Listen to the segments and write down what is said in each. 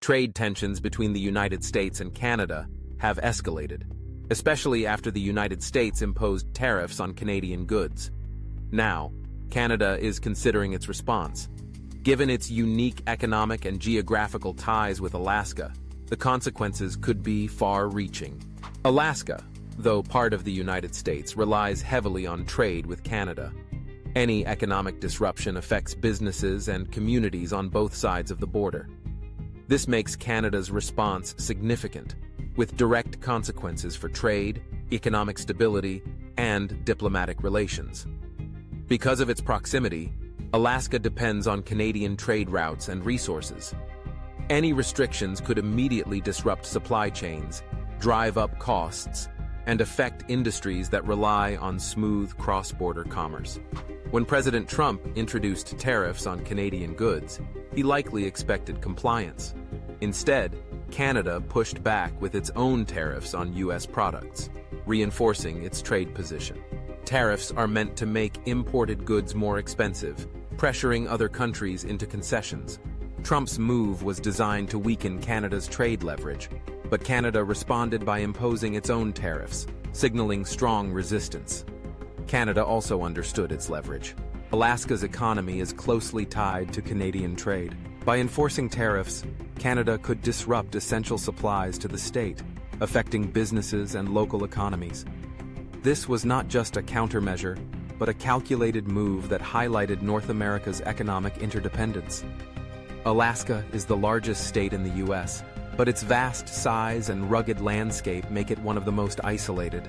Trade tensions between the United States and Canada have escalated, especially after the United States imposed tariffs on Canadian goods. Now, Canada is considering its response. Given its unique economic and geographical ties with Alaska, the consequences could be far-reaching. Alaska, though part of the United States, relies heavily on trade with Canada. Any economic disruption affects businesses and communities on both sides of the border. This makes Canada's response significant, with direct consequences for trade, economic stability, and diplomatic relations. Because of its proximity, Alaska depends on Canadian trade routes and resources. Any restrictions could immediately disrupt supply chains, drive up costs, and affect industries that rely on smooth cross-border commerce. When President Trump introduced tariffs on Canadian goods, he likely expected compliance. Instead, Canada pushed back with its own tariffs on U.S. products, reinforcing its trade position. Tariffs are meant to make imported goods more expensive, pressuring other countries into concessions. Trump's move was designed to weaken Canada's trade leverage, but Canada responded by imposing its own tariffs, signaling strong resistance. Canada also understood its leverage. Alaska's economy is closely tied to Canadian trade. By enforcing tariffs, Canada could disrupt essential supplies to the state, affecting businesses and local economies. This was not just a countermeasure, but a calculated move that highlighted North America's economic interdependence. Alaska is the largest state in the U.S., but its vast size and rugged landscape make it one of the most isolated.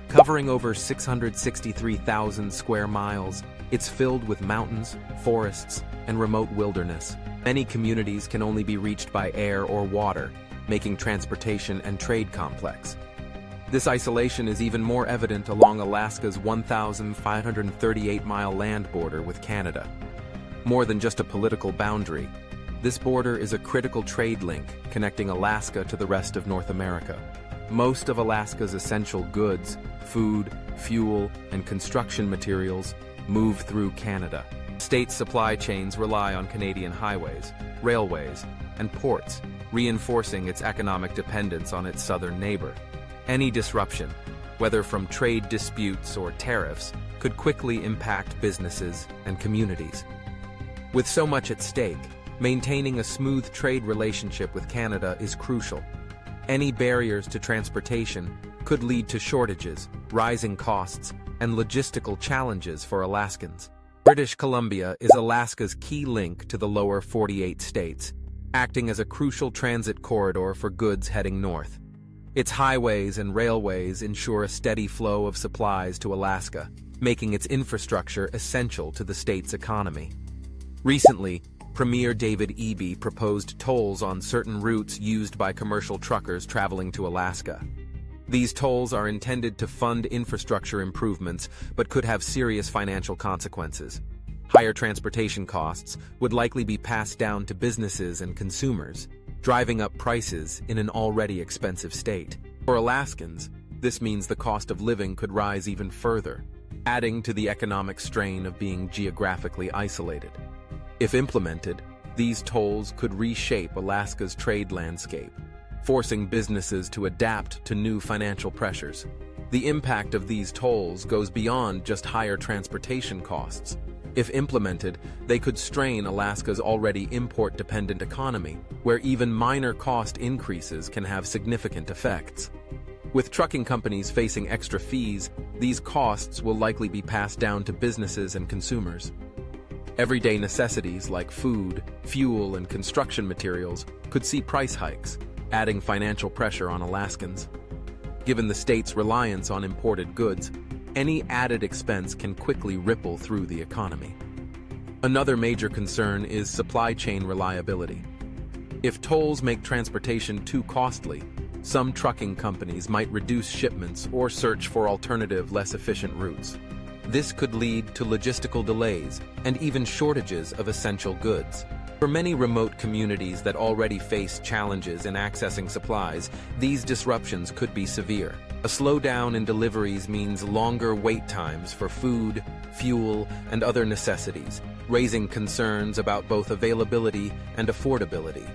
Covering over 663,000 square miles, it's filled with mountains, forests, and remote wilderness. Many communities can only be reached by air or water, making transportation and trade complex. This isolation is even more evident along Alaska's 1,538-mile land border with Canada. More than just a political boundary, this border is a critical trade link connecting Alaska to the rest of North America. Most of Alaska's essential goods, food, fuel, and construction materials move through Canada. State supply chains rely on Canadian highways, railways, and ports, reinforcing its economic dependence on its southern neighbor. Any disruption, whether from trade disputes or tariffs, could quickly impact businesses and communities. With so much at stake, maintaining a smooth trade relationship with Canada is crucial. Any barriers to transportation could lead to shortages, rising costs, and logistical challenges for Alaskans. British Columbia is Alaska's key link to the lower 48 states, acting as a crucial transit corridor for goods heading north. Its highways and railways ensure a steady flow of supplies to Alaska, making its infrastructure essential to the state's economy. Recently, Premier David Eby proposed tolls on certain routes used by commercial truckers traveling to Alaska. These tolls are intended to fund infrastructure improvements, but could have serious financial consequences. Higher transportation costs would likely be passed down to businesses and consumers, driving up prices in an already expensive state. For Alaskans, this means the cost of living could rise even further, adding to the economic strain of being geographically isolated. If implemented, these tolls could reshape Alaska's trade landscape, forcing businesses to adapt to new financial pressures. The impact of these tolls goes beyond just higher transportation costs. If implemented, they could strain Alaska's already import-dependent economy, where even minor cost increases can have significant effects. With trucking companies facing extra fees, these costs will likely be passed down to businesses and consumers. Everyday necessities like food, fuel, and construction materials could see price hikes, adding financial pressure on Alaskans. Given the state's reliance on imported goods, any added expense can quickly ripple through the economy. Another major concern is supply chain reliability. If tolls make transportation too costly, some trucking companies might reduce shipments or search for alternative, less efficient routes. This could lead to logistical delays and even shortages of essential goods. For many remote communities that already face challenges in accessing supplies, these disruptions could be severe. A slowdown in deliveries means longer wait times for food, fuel, and other necessities, raising concerns about both availability and affordability.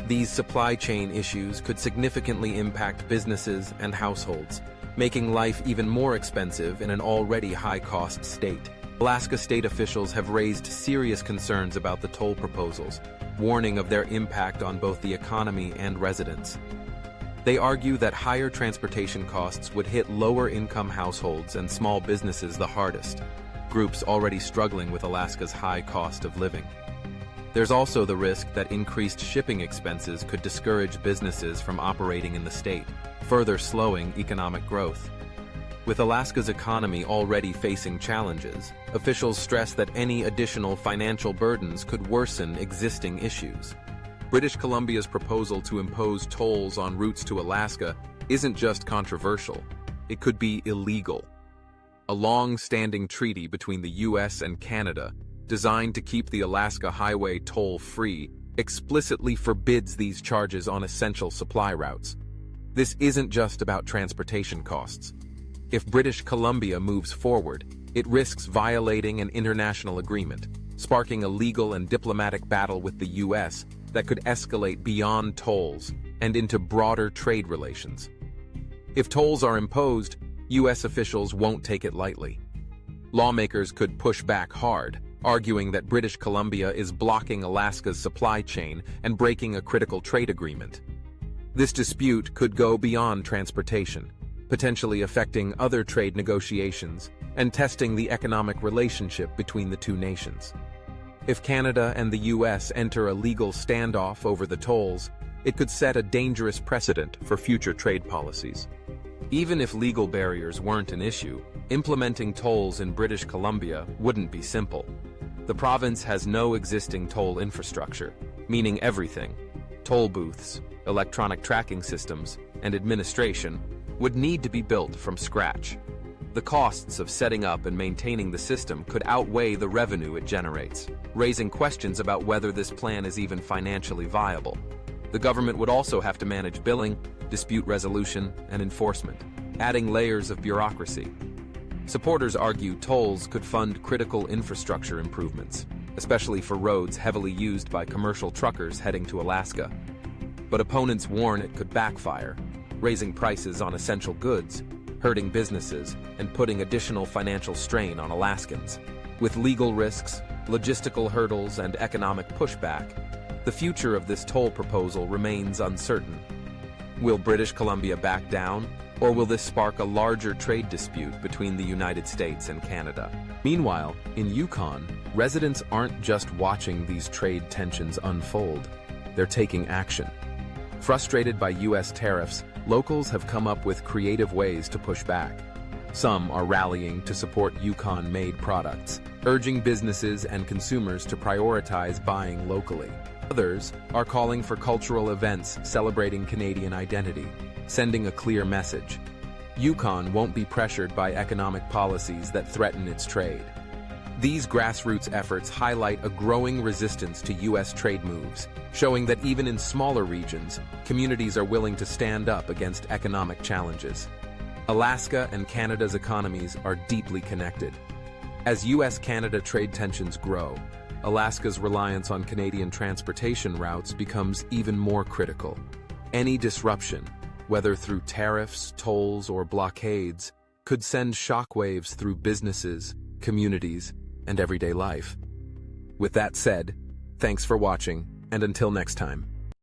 These supply chain issues could significantly impact businesses and households, making life even more expensive in an already high-cost state. Alaska state officials have raised serious concerns about the toll proposals, warning of their impact on both the economy and residents. They argue that higher transportation costs would hit lower-income households and small businesses the hardest, groups already struggling with Alaska's high cost of living. There's also the risk that increased shipping expenses could discourage businesses from operating in the state, further slowing economic growth. With Alaska's economy already facing challenges, officials stress that any additional financial burdens could worsen existing issues. British Columbia's proposal to impose tolls on routes to Alaska isn't just controversial, it could be illegal. A long-standing treaty between the U.S. and Canada, designed to keep the Alaska highway toll-free, explicitly forbids these charges on essential supply routes. This isn't just about transportation costs. If British Columbia moves forward, it risks violating an international agreement, sparking a legal and diplomatic battle with the U.S. that could escalate beyond tolls and into broader trade relations. If tolls are imposed, U.S. officials won't take it lightly. Lawmakers could push back hard, arguing that British Columbia is blocking Alaska's supply chain and breaking a critical trade agreement. This dispute could go beyond transportation, potentially affecting other trade negotiations and testing the economic relationship between the two nations. If Canada and the U.S. enter a legal standoff over the tolls, it could set a dangerous precedent for future trade policies. Even if legal barriers weren't an issue, implementing tolls in British Columbia wouldn't be simple. The province has no existing toll infrastructure, meaning everything — toll booths, electronic tracking systems, and administration — would need to be built from scratch. The costs of setting up and maintaining the system could outweigh the revenue it generates, raising questions about whether this plan is even financially viable. The government would also have to manage billing, dispute resolution, and enforcement, adding layers of bureaucracy. Supporters argue tolls could fund critical infrastructure improvements, especially for roads heavily used by commercial truckers heading to Alaska. But opponents warn it could backfire, raising prices on essential goods, hurting businesses, and putting additional financial strain on Alaskans. With legal risks, logistical hurdles, and economic pushback, the future of this toll proposal remains uncertain. Will British Columbia back down, or will this spark a larger trade dispute between the United States and Canada? Meanwhile, in Yukon, residents aren't just watching these trade tensions unfold, they're taking action. Frustrated by U.S. tariffs, locals have come up with creative ways to push back. Some are rallying to support Yukon-made products, urging businesses and consumers to prioritize buying locally. Others are calling for cultural events celebrating Canadian identity, sending a clear message. Yukon won't be pressured by economic policies that threaten its trade. These grassroots efforts highlight a growing resistance to U.S. trade moves, showing that even in smaller regions, communities are willing to stand up against economic challenges. Alaska and Canada's economies are deeply connected. As U.S.-Canada trade tensions grow, Alaska's reliance on Canadian transportation routes becomes even more critical. Any disruption, whether through tariffs, tolls, or blockades, could send shockwaves through businesses, communities, and everyday life. With that said, thanks for watching, and until next time.